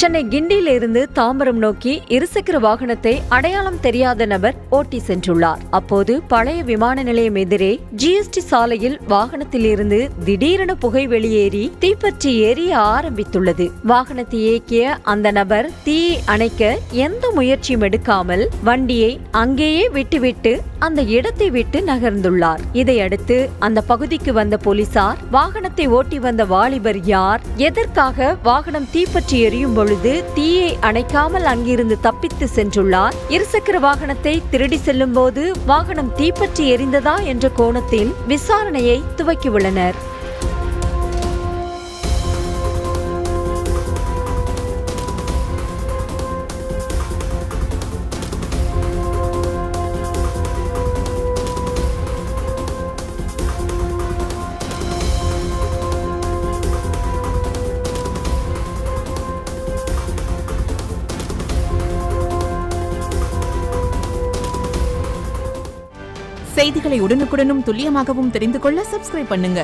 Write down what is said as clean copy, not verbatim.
சென்னை கிண்டியிலிருந்து தாம்பரம் நோக்கி இருசக்கர வாகனத்தை அடையாளம் தெரியாத நபர் ஓட்டி சென்றுள்ளார். அப்போது பழைய விமான நிலையம் எதிரே ஜிஎஸ்டி சாலையில் வாகனத்தில் இருந்து திடீரென புகை வெளியேறி தீப்பற்றி எரிய ஆரம்பித்துள்ளது. வாகனத்தை இயக்கிய அந்த நபர் தீயை அணைக்க எந்த முயற்சியும் எடுக்காமல் வண்டியை அங்கேயே விட்டுவிட்டு அந்த இடத்தை விட்டு நகர்ந்துள்ளார். இதையடுத்து அந்த பகுதிக்கு வந்த போலீசார் வாகனத்தை ஓட்டி வந்த வாலிபர் யார், எதற்காக வாகனம் தீப்பற்றி எரியும் பொழுது தீயை அணைக்காமல் அங்கிருந்து தப்பித்து சென்றுள்ளார், இருசக்கர வாகனத்தை திருடி செல்லும் போது வாகனம் தீப்பற்றி எரிந்ததா என்ற கோணத்தில் விசாரணையை துவக்கியுள்ளனர். செய்திகளை உடனுக்குடனும் துல்லியமாகவும் தெரிந்து கொள்ள சப்ஸ்கிரைப் பண்ணுங்க.